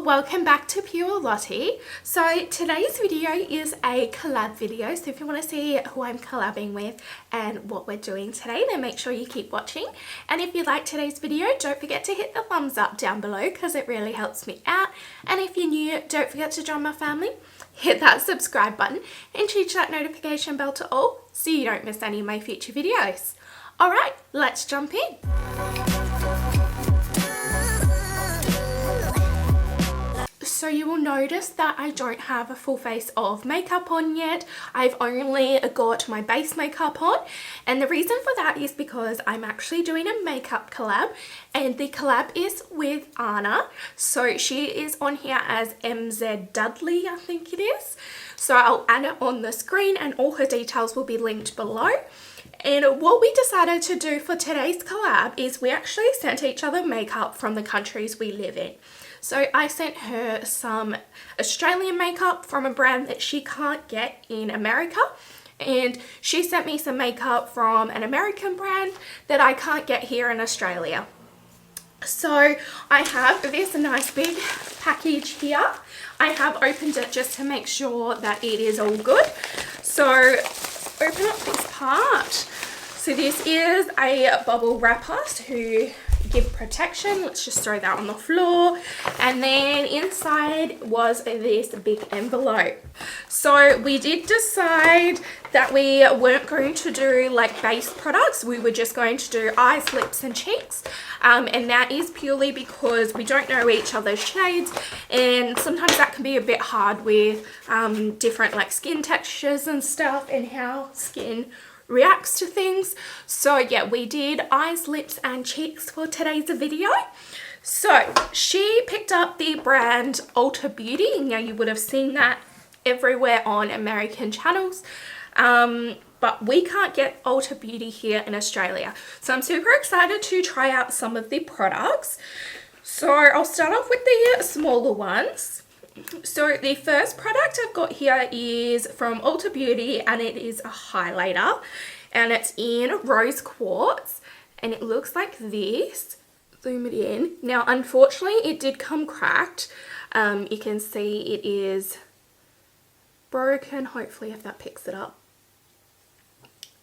welcome back to Pure Lottie. So today's video is a collab video, so if you want to see who I'm collabing with and what we're doing today, then make sure you keep watching. And if you like today's video, don't forget to hit the thumbs up down below because it really helps me out. And if you're new, don't forget to join my family, hit that subscribe button and change that notification bell to all so you don't miss any of my future videos. Alright, let's jump in. So you will notice that I don't have a full face of makeup on yet. I've only got my base makeup on, and the reason for that is because I'm actually doing a makeup collab, and the collab is with Ahnna. So she is on here as Mzdudley, I think it is. So I'll add it on the screen and all her details will be linked below. And what we decided to do for today's collab is we actually sent each other makeup from the countries we live in. So I sent her some Australian makeup from a brand that she can't get in America, and she sent me some makeup from an American brand that I can't get here in Australia. So I have this nice big package here. I have opened it just to make sure that it is all good. So open up this part. So this is a bubble wrapper to give protection. Let's just throw that on the floor. And then inside was this big envelope. So we did decide that we weren't going to do like base products. We were just going to do eyes, lips and cheeks. And that is purely because we don't know each other's shades, and sometimes that can be a bit hard with different like skin textures and stuff and how skin reacts to things. So yeah, we did eyes, lips and cheeks for today's video. So she picked up the brand Ulta Beauty. Now you would have seen that everywhere on American channels, but we can't get Ulta Beauty here in Australia. So I'm super excited to try out some of the products. So I'll start off with the smaller ones. So the first product I've got here is from Ulta Beauty, and it is a highlighter, and it's in rose quartz, and it looks like this. Zoom it in. Now unfortunately it did come cracked. You can see it is broken, hopefully if that picks it up.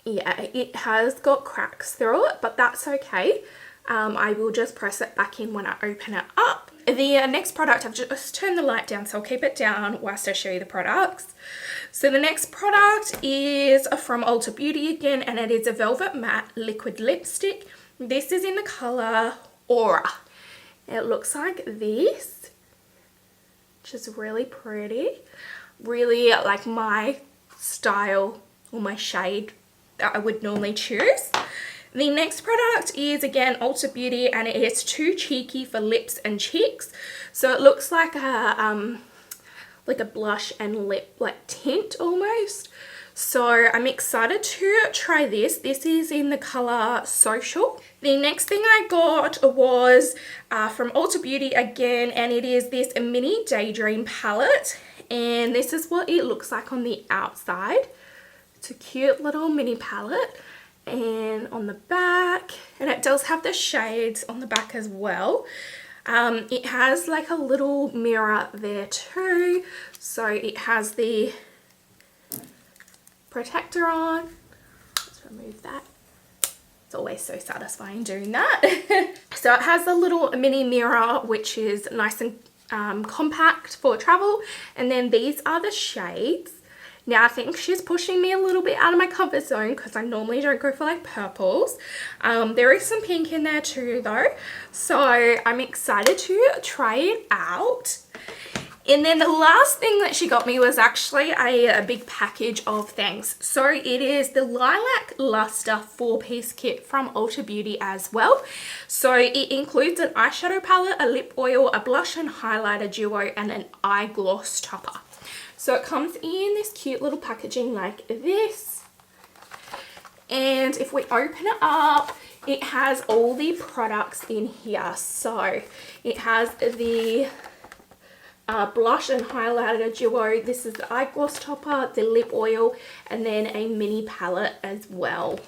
Yeah, it has got cracks through it, but that's okay. I will just press it back in when I open it up. The next product, I've just turned the light down, so I'll keep it down whilst I show you the products. So the next product is from Ulta Beauty again, and it is a Velvet Matte Liquid Lipstick. This is in the colour Aura. It looks like this, which is really pretty. Really like my style or my shade that I would normally choose. The next product is again Ulta Beauty, and it is Too Cheeky for lips and cheeks. So it looks like a blush and lip like tint almost. So I'm excited to try this. This is in the color Social. The next thing I got was from Ulta Beauty again, and it is this mini Daydream palette, and this is what it looks like on the outside. It's a cute little mini palette. And on the back, and it does have the shades on the back as well. It has like a little mirror there too, so it has the protector on. Let's remove that. It's always so satisfying doing that. So it has a little mini mirror which is nice and compact for travel, and then these are the shades. Now I think she's pushing me a little bit out of my comfort zone because I normally don't go for like purples. There is some pink in there too though, so I'm excited to try it out. And then the last thing that she got me was actually a big package of things. So it is the Lilac Luster 4-piece kit from Ulta Beauty as well. So it includes an eyeshadow palette, a lip oil, a blush and highlighter duo, and an eye gloss topper. So it comes in this cute little packaging like this. And if we open it up, it has all the products in here. So it has the blush and highlighter duo. This is the eye gloss topper, the lip oil, and then a mini palette as well.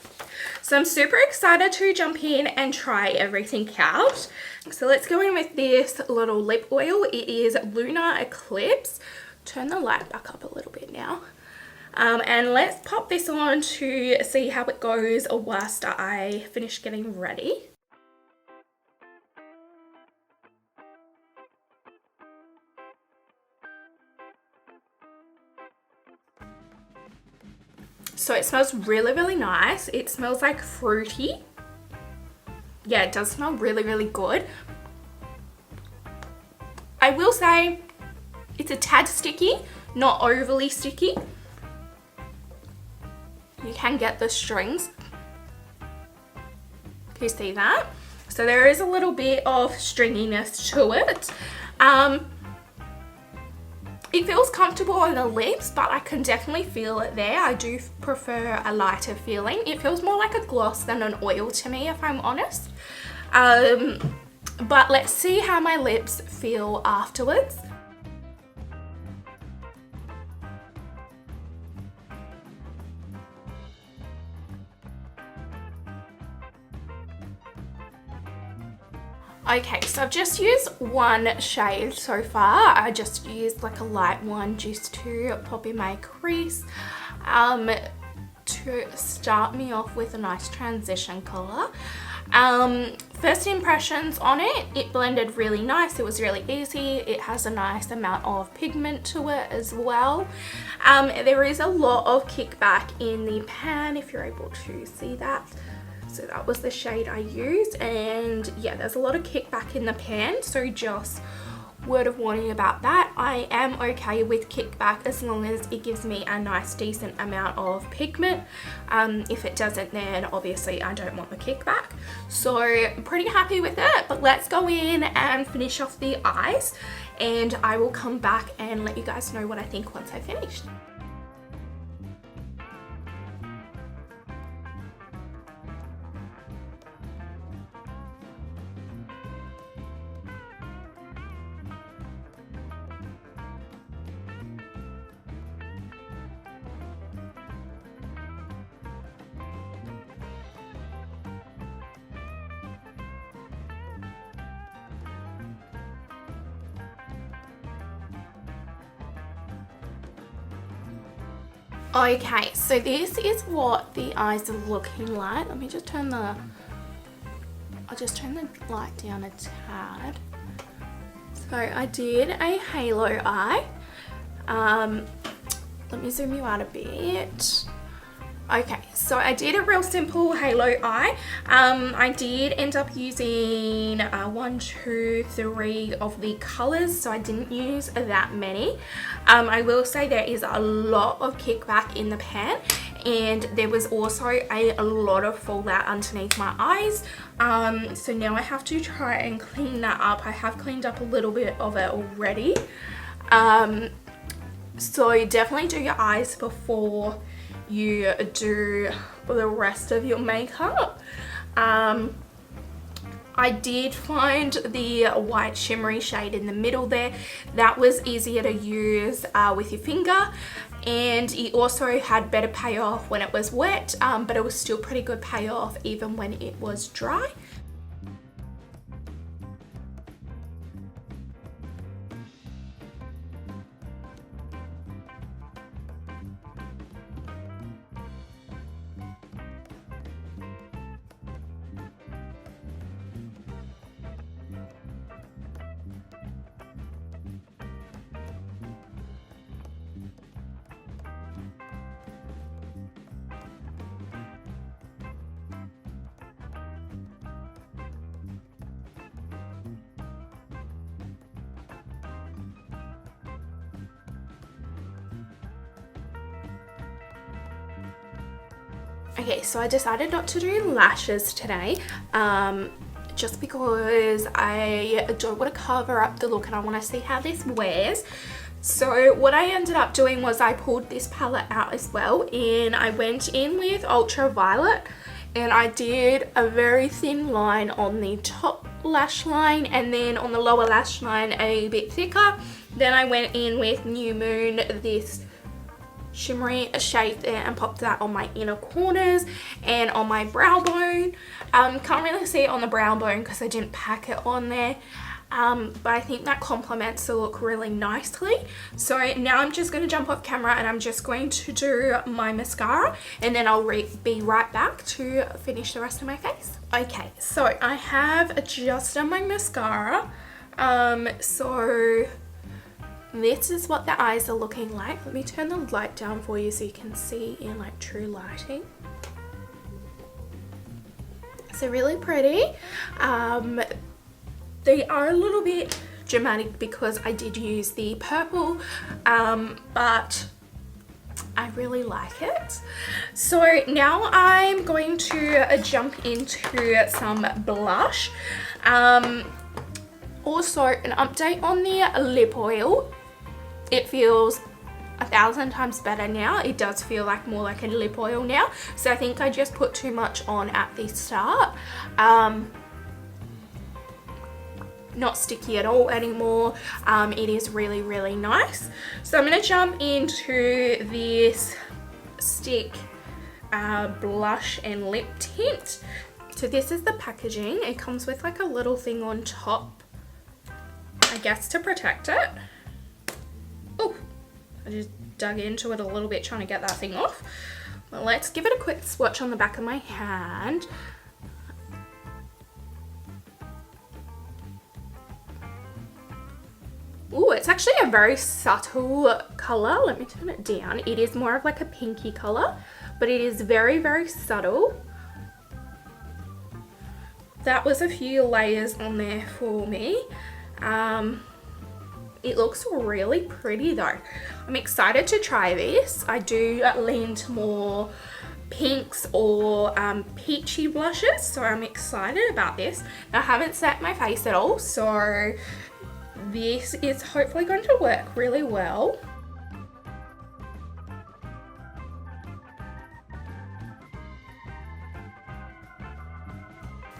So I'm super excited to jump in and try everything out. So let's go in with this little lip oil. It is Lunar Eclipse. Turn the light back up a little bit now. And let's pop this on to see how it goes whilst I finish getting ready. So it smells really, really nice. It smells like fruity. Yeah, it does smell really, really good. I will say it's a tad sticky, not overly sticky. You can get the strings. Can you see that? So there is a little bit of stringiness to it. It feels comfortable on the lips, but I can definitely feel it there. I do prefer a lighter feeling. It feels more like a gloss than an oil to me, if I'm honest. But let's see how my lips feel afterwards. Okay, so I've just used one shade so far. I just used like a light one just to pop in my crease to start me off with a nice transition color. First impressions on it, it blended really nice. It was really easy. It has a nice amount of pigment to it as well. There is a lot of kickback in the pan, if you're able to see that. So that was the shade I used, and yeah, there's a lot of kickback in the pan, so just word of warning about that. I am okay with kickback as long as it gives me a nice decent amount of pigment. If it doesn't, then obviously I don't want the kickback. So I'm pretty happy with it, but let's go in and finish off the eyes, and I will come back and let you guys know what I think once I've finished. Okay, so this is what the eyes are looking like. Let me just turn the, I'll just turn the light down a tad. So I did a halo eye. Let me zoom you out a bit. Okay, so I did a real simple halo eye. I did end up using 1, 2, 3 of the colors, so I didn't use that many. I will say there is a lot of kickback in the pan, and there was also a lot of fallout underneath my eyes. So now I have to try and clean that up. I have cleaned up a little bit of it already. So definitely do your eyes before you do the rest of your makeup. I did find the white shimmery shade in the middle there. That was easier to use with your finger, and it also had better payoff when it was wet, but it was still pretty good payoff even when it was dry. Okay, so I decided not to do lashes today, just because I don't want to cover up the look and I want to see how this wears. So what I ended up doing was I pulled this palette out as well, and I went in with Ultraviolet, and I did a very thin line on the top lash line, and then on the lower lash line a bit thicker. Then I went in with New Moon, this shimmery shade there, and popped that on my inner corners and on my brow bone. Can't really see it on the brow bone because I didn't pack it on there. But I think that complements the look really nicely. So now I'm just going to jump off camera and I'm just going to do my mascara, and then I'll be right back to finish the rest of my face. Okay, so I have just done my mascara. So this is what the eyes are looking like. Let me turn the light down for you so you can see in like true lighting. So really pretty. They are a little bit dramatic because I did use the purple, but I really like it. So now I'm going to jump into some blush. Also an update on the lip oil. It feels 1,000 times better now. It does feel like more like a lip oil now. So I think I just put too much on at the start. Not sticky at all anymore. It is really, really nice. So I'm going to jump into this stick blush and lip tint. So this is the packaging. It comes with like a little thing on top, I guess, to protect it. Oh, I just dug into it a little bit trying to get that thing off. Well, let's give it a quick swatch on the back of my hand. Oh, it's actually a very subtle color. Let me turn it down. It is more of like a pinky color, but it is very, very subtle. That was a few layers on there for me. It looks really pretty though. I'm excited to try this. I do lean to more pinks or peachy blushes, so I'm excited about this. I haven't set my face at all, so this is hopefully going to work really well.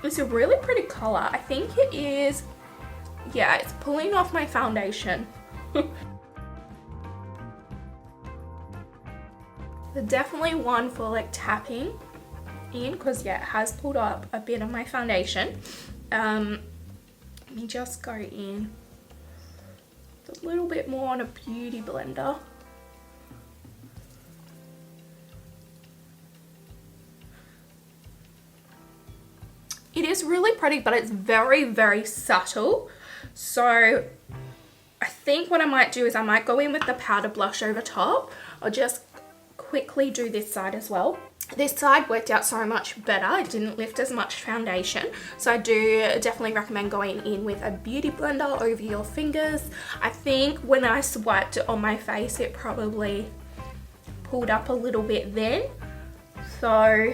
It's a really pretty color. I think it is, yeah, it's pulling off my foundation. Definitely one for like tapping in, because yeah, it has pulled up a bit of my foundation. Let me just go in a little bit more on a beauty blender. It is really pretty, but it's very, very subtle. So I think what I might do is I might go in with the powder blush over top. I'll just quickly do this side as well. This side worked out so much better. It didn't lift as much foundation. So I do definitely recommend going in with a beauty blender over your fingers. I think when I swiped it on my face, it probably pulled up a little bit then. So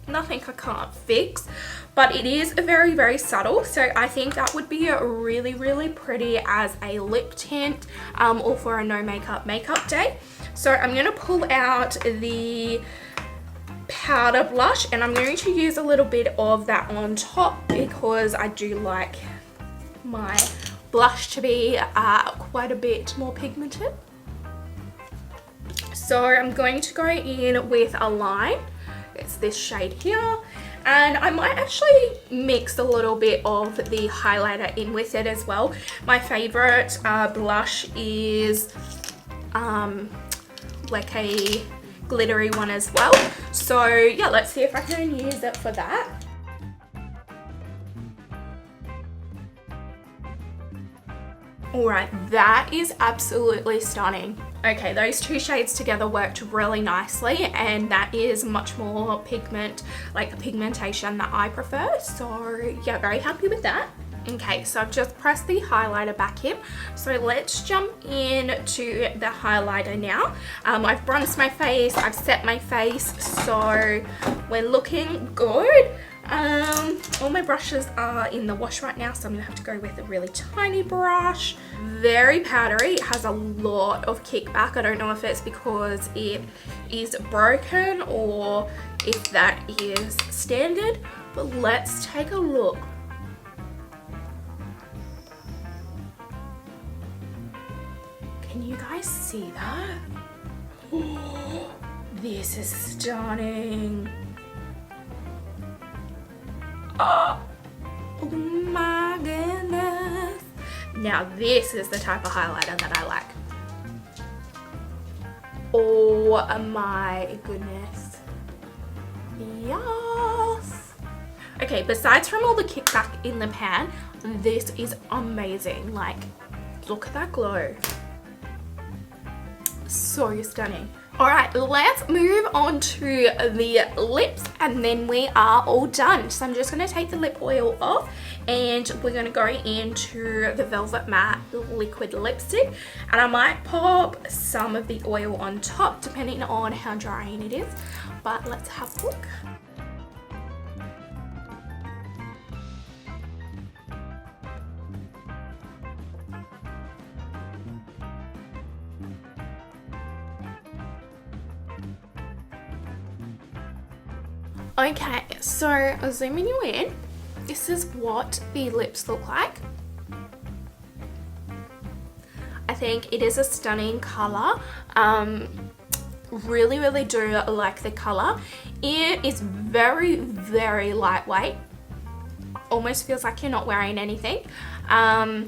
nothing I can't fix, but it is very, very subtle. So I think that would be really, really pretty as a lip tint or for a no makeup day. So I'm going to pull out the powder blush and I'm going to use a little bit of that on top because I do like my blush to be quite a bit more pigmented. So I'm going to go in with a line. It's this shade here, and I might actually mix a little bit of the highlighter in with it as well. My favorite blush is like a glittery one as well. So yeah, let's see if I can use it for that. Alright, that is absolutely stunning. Okay, those two shades together worked really nicely, and that is much more pigment, like the pigmentation that I prefer. So yeah, very happy with that. Okay, so I've just pressed the highlighter back in. So let's jump into the highlighter now. I've bronzed my face, I've set my face, so we're looking good. All my brushes are in the wash right now, so I'm gonna have to go with a really tiny brush. Very powdery, it has a lot of kickback. I don't know if it's because it is broken or if that is standard, But let's take a look. Can you guys see that? Oh, this is stunning. Oh my goodness. Now this is the type of highlighter that I like. Oh my goodness. Yes. Okay, besides from all the kickback in the pan, this is amazing. Like, look at that glow. So stunning. All right, let's move on to the lips and then we are all done. So I'm just gonna take the lip oil off and we're gonna go into the Velvet Matte liquid lipstick, and I might pop some of the oil on top depending on how drying it is, but let's have a look. Okay, so zooming you in, this is what the lips look like. I think it is a stunning color. Really do like the color. It is very lightweight. Almost feels like you're not wearing anything. I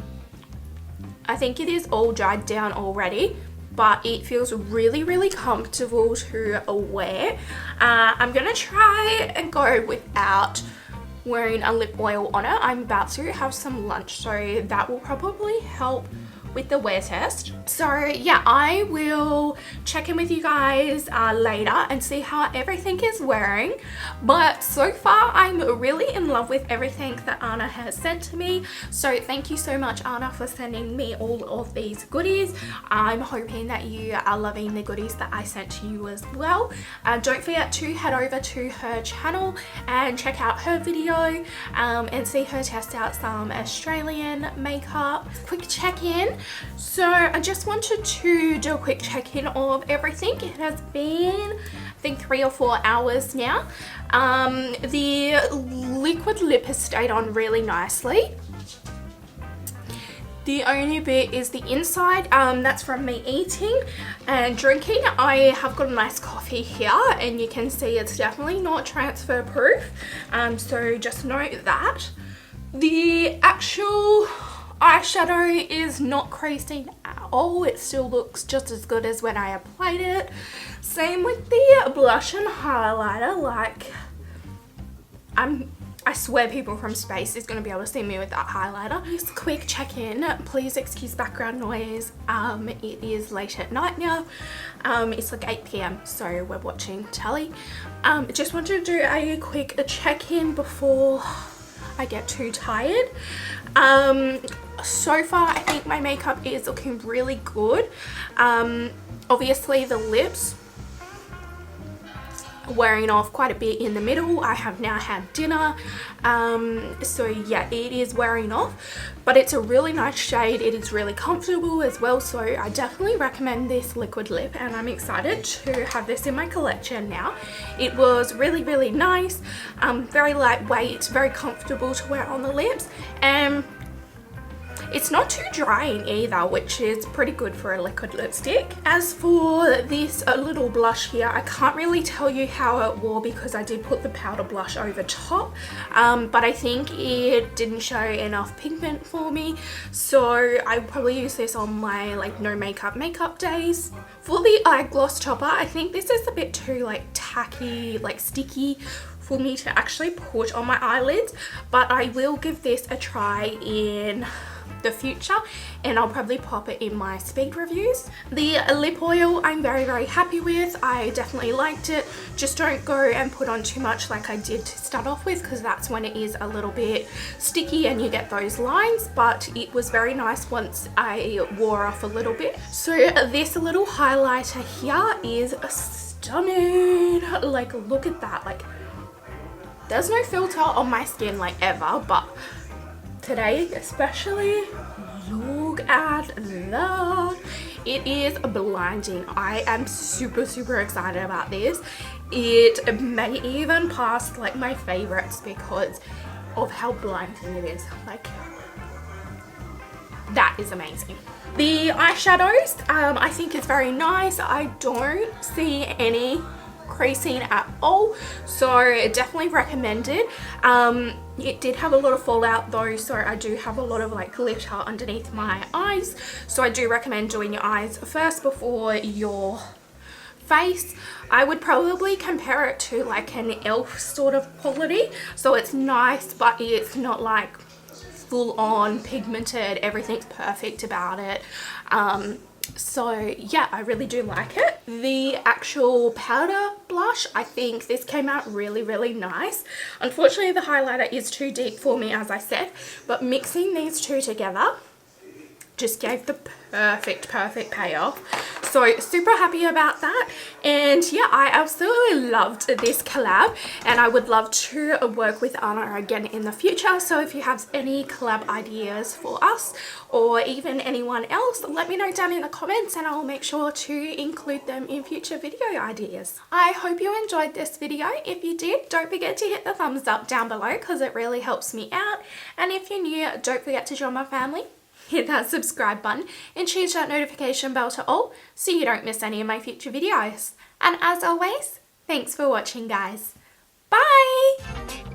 think it is all dried down already, but it feels really comfortable to wear. I'm gonna try and go without wearing a lip oil on it. I'm about to have some lunch, so that will probably help with the wear test. So yeah, I will check in with you guys later and see how everything is wearing. But so far I'm really in love with everything that Ahnna has sent to me. So thank you so much, Ahnna, for sending me all of these goodies. I'm hoping that you are loving the goodies that I sent to you as well. Don't forget to head over to her channel and check out her video and see her test out some Australian makeup. Quick check-in. So I just wanted to do a quick check-in of everything. It has been, I think, 3 or 4 hours now. The liquid lip has stayed on really nicely. The only bit is the inside. That's from me eating and drinking. I have got a nice coffee here and you can see it's definitely not transfer proof. So just note that. The actual eyeshadow is not creasing at all. It still looks just as good as when I applied it. Same with the blush and highlighter. Like, I swear people from space is going to be able to see me with that highlighter. Just a quick check-in. Please excuse background noise. It is late at night now. It's like 8 p.m, so we're watching telly. Just wanted to do a quick check-in before I get too tired. So far I think my makeup is looking really good. Obviously the lips wearing off quite a bit in the middle. I have now had dinner, so yeah, it is wearing off, but it's a really nice shade. It is really comfortable as well, so I definitely recommend this liquid lip and I'm excited to have this in my collection now. It was really nice, very lightweight, very comfortable to wear on the lips, and it's not too drying either, which is pretty good for a liquid lipstick. As for this little blush here, I can't really tell you how it wore because I did put the powder blush over top, but I think it didn't show enough pigment for me, so I would probably use this on my like no makeup days. For the eye gloss topper, I think this is a bit too like tacky, like sticky for me to actually put on my eyelids, but I will give this a try in the future and I'll probably pop it in my speed reviews. The lip oil I'm very happy with. I definitely liked it. Just don't go and put on too much like I did to start off with, because that's when it is a little bit sticky and you get those lines, but it was very nice once I wore off a little bit. So this little highlighter here is stunning. Like, look at that. Like, there's no filter on my skin like ever, but today especially, look at that. It is blinding. I am super excited about this. It may even pass like my favorites because of how blinding it is. Like, that is amazing. The eyeshadows, I think is very nice. I don't see any creasing at all, so definitely recommended. It did have a lot of fallout though, so I do have a lot of like glitter underneath my eyes, so I do recommend doing your eyes first before your face. I would probably compare it to like an elf sort of quality, so it's nice but it's not like full on pigmented, everything's perfect about it. So yeah, I really do like it. The actual powder blush, I think this came out really nice. Unfortunately the highlighter is too deep for me, as I said, but mixing these two together just gave the perfect payoff. So super happy about that. And yeah, I absolutely loved this collab, and I would love to work with Ahnna again in the future. So if you have any collab ideas for us or even anyone else, let me know down in the comments and I'll make sure to include them in future video ideas. I hope you enjoyed this video. If you did, don't forget to hit the thumbs up down below because it really helps me out. And if you're new, don't forget to join my family. Hit that subscribe button and choose that notification bell to all so you don't miss any of my future videos. And as always, thanks for watching, guys. Bye!